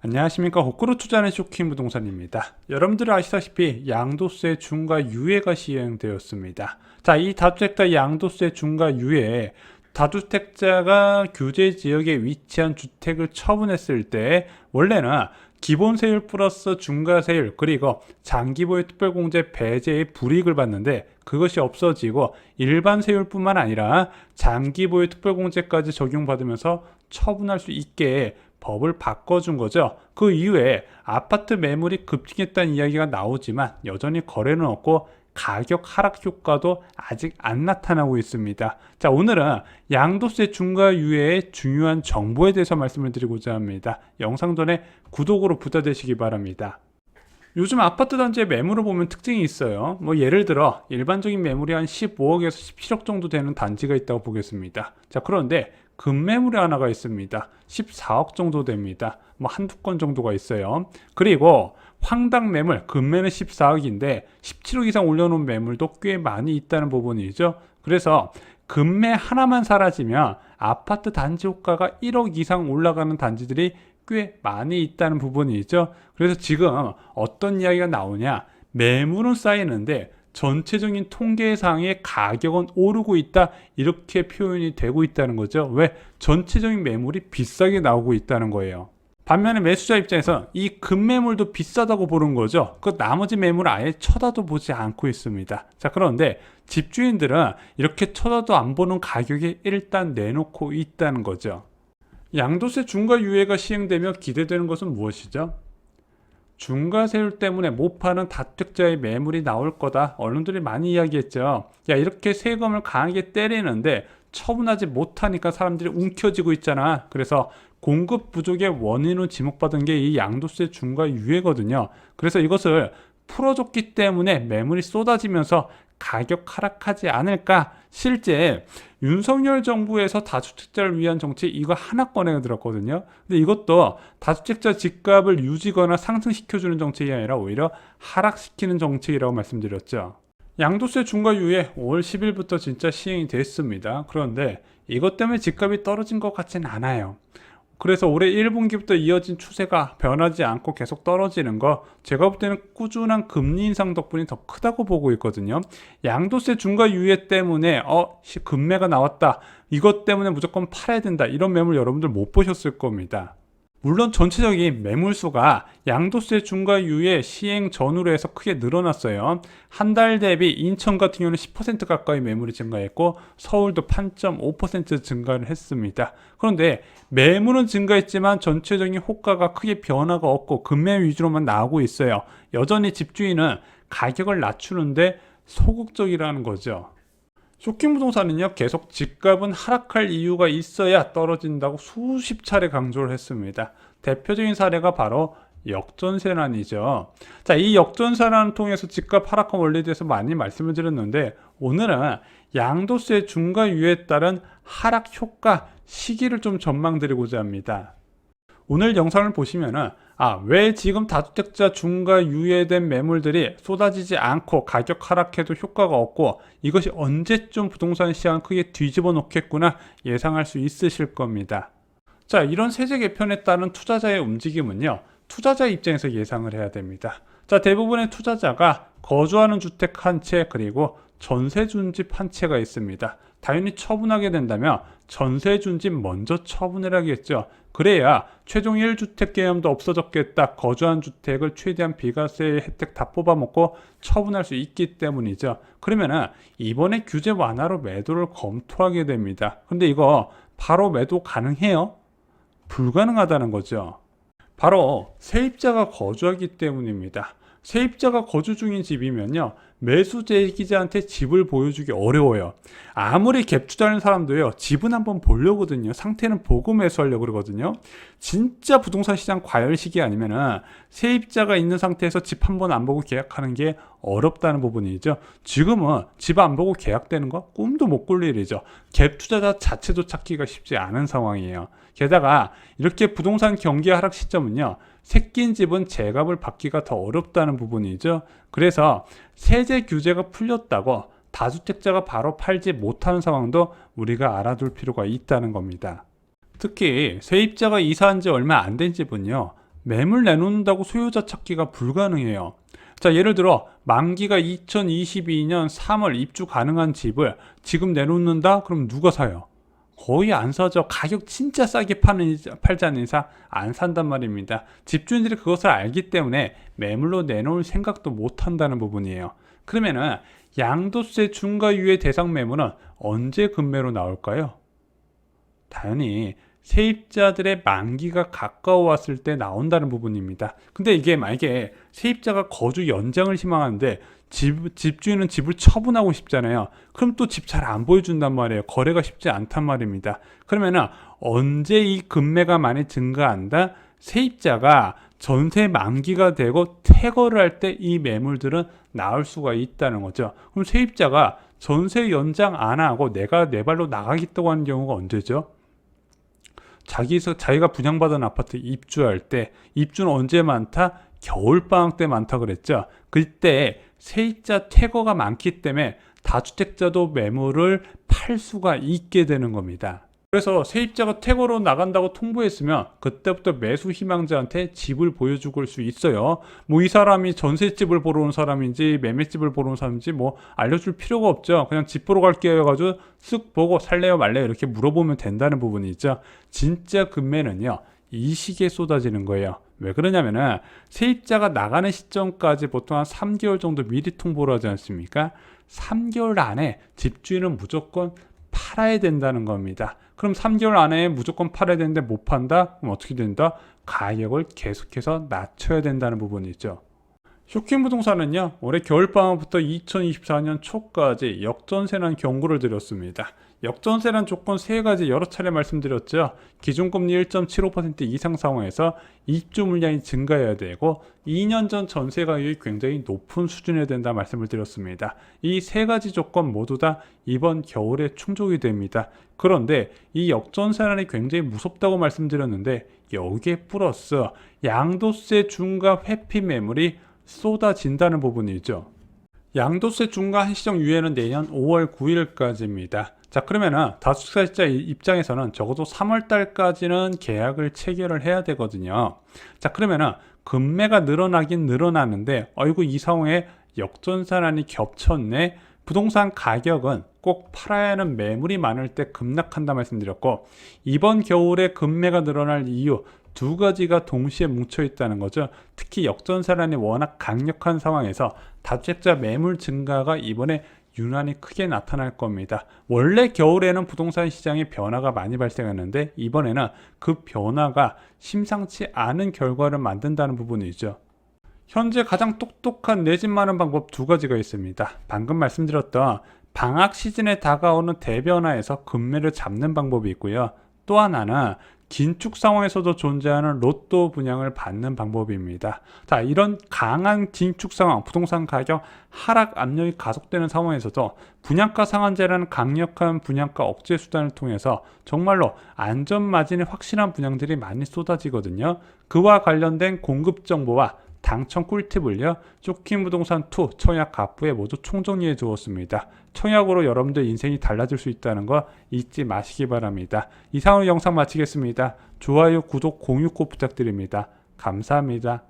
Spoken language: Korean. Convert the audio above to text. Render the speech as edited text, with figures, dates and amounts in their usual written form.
안녕하십니까. 거꾸로 투자하는 쇼킹 부동산입니다. 여러분들 아시다시피 양도세 중과 유예가 시행되었습니다. 자, 이 다주택자 양도세 중과 유예, 다주택자가 규제 지역에 위치한 주택을 처분했을 때 원래는 기본세율 플러스 중과세율 그리고 장기보유 특별공제 배제의 불이익을 받는데 그것이 없어지고 일반 세율뿐만 아니라 장기보유 특별공제까지 적용받으면서 처분할 수 있게 법을 바꿔준 거죠. 그 이후에 아파트 매물이 급증했다는 이야기가 나오지만 여전히 거래는 없고 가격 하락 효과도 아직 안 나타나고 있습니다. 자, 오늘은 양도세 중과 유예의 중요한 정보에 대해서 말씀을 드리고자 합니다. 영상 전에 구독으로 부탁드리시기 바랍니다. 요즘 아파트 단지의 매물을 보면 특징이 있어요. 예를 들어 일반적인 매물이 한 15억에서 17억 정도 되는 단지가 있다고 보겠습니다. 자, 그런데 급매물이 하나가 있습니다. 14억 정도 됩니다. 한두 건 정도가 있어요. 그리고 황당 매물, 급매는 14억인데 17억 이상 올려놓은 매물도 꽤 많이 있다는 부분이죠. 그래서 급매 하나만 사라지면 아파트 단지 호가가 1억 이상 올라가는 단지들이 꽤 많이 있다는 부분이죠. 그래서 지금 어떤 이야기가 나오냐, 매물은 쌓이는데 전체적인 통계상의 가격은 오르고 있다, 이렇게 표현이 되고 있다는 거죠. 왜? 전체적인 매물이 비싸게 나오고 있다는 거예요. 반면에 매수자 입장에서 이 급매물도 비싸다고 보는 거죠. 그 나머지 매물을 아예 쳐다도 보지 않고 있습니다. 자, 그런데 집주인들은 이렇게 쳐다도 안 보는 가격에 일단 내놓고 있다는 거죠. 양도세 중과 유예가 시행되며 기대되는 것은 무엇이죠? 중과세율 때문에 못 파는 다주택자의 매물이 나올 거다. 언론들이 많이 이야기했죠. 야, 이렇게 세금을 강하게 때리는데 처분하지 못하니까 사람들이 움켜쥐고 있잖아. 그래서 공급 부족의 원인으로 지목받은 게 이 양도세 중과 유예거든요. 그래서 이것을 풀어줬기 때문에 매물이 쏟아지면서 가격 하락하지 않을까. 실제 윤석열 정부에서 다주택자를 위한 정책 이거 하나 꺼내 들었거든요. 근데 이것도 다주택자 집값을 유지거나 상승시켜주는 정책이 아니라 오히려 하락시키는 정책이라고 말씀드렸죠. 양도세 중과 유예 5월 10일부터 진짜 시행이 됐습니다. 그런데 이것 때문에 집값이 떨어진 것 같진 않아요. 그래서 올해 1분기부터 이어진 추세가 변하지 않고 계속 떨어지는 거, 제가 볼 때는 꾸준한 금리 인상 덕분이 더 크다고 보고 있거든요. 양도세 중과 유예 때문에 급매가 나왔다, 이것 때문에 무조건 팔아야 된다, 이런 매물 여러분들 못 보셨을 겁니다. 물론 전체적인 매물수가 양도세 중과 유예 시행 전후로 해서 크게 늘어났어요. 한 달 대비 인천 같은 경우는 10% 가까이 매물이 증가했고 서울도 8.5% 증가를 했습니다. 그런데 매물은 증가했지만 전체적인 호가가 크게 변화가 없고 급매 위주로만 나오고 있어요. 여전히 집주인은 가격을 낮추는데 소극적이라는 거죠. 쇼킹 부동산은요, 계속 집값은 하락할 이유가 있어야 떨어진다고 수십 차례 강조를 했습니다. 대표적인 사례가 바로 역전세난이죠. 자, 이 역전세난을 통해서 집값 하락한 원리에 대해서 많이 말씀을 드렸는데 오늘은 양도세 중과 유예에 따른 하락 효과 시기를 좀 전망드리고자 합니다. 오늘 영상을 보시면은 왜 지금 다주택자 중과 유예된 매물들이 쏟아지지 않고 가격 하락해도 효과가 없고 이것이 언제쯤 부동산 시장을 크게 뒤집어 놓겠구나 예상할 수 있으실 겁니다. 자, 이런 세제 개편에 따른 투자자의 움직임은요, 투자자 입장에서 예상을 해야 됩니다. 자, 대부분의 투자자가 거주하는 주택 한 채 그리고 전세 준 집 한 채가 있습니다. 당연히 처분하게 된다면 전세 준 집 먼저 처분을 하겠죠. 그래야 최종 1주택 개념도 없어졌겠다, 거주한 주택을 최대한 비과세 혜택 다 뽑아먹고 처분할 수 있기 때문이죠. 그러면은 이번에 규제 완화로 매도를 검토하게 됩니다. 근데 이거 바로 매도 가능해요? 불가능하다는 거죠. 바로 세입자가 거주하기 때문입니다. 세입자가 거주 중인 집이면요, 매수 제기자한테 집을 보여주기 어려워요. 아무리 갭 투자하는 사람도요, 집은 한번 보려거든요. 상태는 보고 매수하려고 그러거든요. 진짜 부동산 시장 과열 시기 아니면은 세입자가 있는 상태에서 집 한 번 안 보고 계약하는 게 어렵다는 부분이죠. 지금은 집 안 보고 계약되는 거 꿈도 못 꿀 일이죠. 갭 투자자 자체도 찾기가 쉽지 않은 상황이에요. 게다가 이렇게 부동산 경기 하락 시점은요, 새낀 집은 재갑을 받기가 더 어렵다는 부분이죠. 그래서 세제 규제가 풀렸다고 다주택자가 바로 팔지 못하는 상황도 우리가 알아둘 필요가 있다는 겁니다. 특히 세입자가 이사한 지 얼마 안 된 집은요, 매물 내놓는다고 소유자 찾기가 불가능해요. 자, 예를 들어 만기가 2022년 3월 입주 가능한 집을 지금 내놓는다? 그럼 누가 사요? 거의 안 사죠. 가격 진짜 싸게 팔지 않는 이상 안 산단 말입니다. 집주인들이 그것을 알기 때문에 매물로 내놓을 생각도 못 한다는 부분이에요. 그러면은 양도세 중과유예 대상 매물은 언제 급매로 나올까요? 당연히 세입자들의 만기가 가까워 왔을 때 나온다는 부분입니다. 근데 이게 만약에 세입자가 거주 연장을 희망하는데 집주인은 집을 처분하고 싶잖아요. 그럼 또 집 잘 안 보여준단 말이에요. 거래가 쉽지 않단 말입니다. 그러면은 언제 이 급매가 많이 증가한다? 세입자가 전세 만기가 되고 퇴거를 할 때 이 매물들은 나올 수가 있다는 거죠. 그럼 세입자가 전세 연장 안 하고 내가 내 발로 나가겠다고 하는 경우가 언제죠? 자기가 분양받은 아파트 입주할 때, 입주는 언제 많다? 겨울방학 때 많다 그랬죠. 그때 세입자 퇴거가 많기 때문에 다주택자도 매물을 팔 수가 있게 되는 겁니다. 그래서 세입자가 퇴거로 나간다고 통보했으면 그때부터 매수 희망자한테 집을 보여주고 올 수 있어요. 뭐 이 사람이 전셋집을 보러 온 사람인지 매매집을 보러 온 사람인지 뭐 알려줄 필요가 없죠. 그냥 집 보러 갈게요 해가지고 쓱 보고 살래요 말래요 이렇게 물어보면 된다는 부분이 있죠. 진짜 급매는요, 이 시기에 쏟아지는 거예요. 왜 그러냐면은 세입자가 나가는 시점까지 보통 한 3개월 정도 미리 통보를 하지 않습니까? 3개월 안에 집주인은 무조건 팔아야 된다는 겁니다. 그럼 3개월 안에 무조건 팔아야 되는데 못 판다? 그럼 어떻게 된다? 가격을 계속해서 낮춰야 된다는 부분이 있죠. 쇼킹 부동산은요, 올해 겨울방학부터 2024년 초까지 역전세라는 경고를 드렸습니다. 역전세란 조건 세 가지 여러 차례 말씀드렸죠. 기준금리 1.75% 이상 상황에서 입주 물량이 증가해야 되고 2년 전 전세 가격이 굉장히 높은 수준이어야 된다 말씀을 드렸습니다. 이 세 가지 조건 모두 다 이번 겨울에 충족이 됩니다. 그런데 이 역전세란이 굉장히 무섭다고 말씀드렸는데 여기에 플러스 양도세 중과 회피 매물이 쏟아진다는 부분이죠. 양도세 중과 한시적 유예는 내년 5월 9일까지입니다. 자, 그러면은 다주택자 입장에서는 적어도 3월 달까지는 계약을 체결을 해야 되거든요. 자, 그러면은 금매가 늘어나긴 늘어나는데 어이구 이 상황에 역전세란이 겹쳤네. 부동산 가격은 꼭 팔아야 하는 매물이 많을 때 급락한다 말씀드렸고, 이번 겨울에 금매가 늘어날 이유 두 가지가 동시에 뭉쳐 있다는 거죠. 특히 역전세란이 워낙 강력한 상황에서 다주택자 매물 증가가 이번에 유난히 크게 나타날 겁니다. 원래 겨울에는 부동산 시장에 변화가 많이 발생했는데 이번에는 그 변화가 심상치 않은 결과를 만든다는 부분이죠. 현재 가장 똑똑한 내 집 마련 방법 두 가지가 있습니다. 방금 말씀드렸던 방학 시즌에 다가오는 대변화에서 금매를 잡는 방법이 있고요. 또 하나는 긴축 상황에서도 존재하는 로또 분양을 받는 방법입니다. 자, 이런 강한 긴축 상황, 부동산 가격 하락 압력이 가속되는 상황에서도 분양가 상한제라는 강력한 분양가 억제 수단을 통해서 정말로 안전 마진이 확실한 분양들이 많이 쏟아지거든요. 그와 관련된 공급 정보와 당첨 꿀팁을요, 쇼킹 부동산 2 청약 가부에 모두 총정리해 주었습니다. 청약으로 여러분들 인생이 달라질 수 있다는 거 잊지 마시기 바랍니다. 이상으로 영상 마치겠습니다. 좋아요, 구독, 공유 꼭 부탁드립니다. 감사합니다.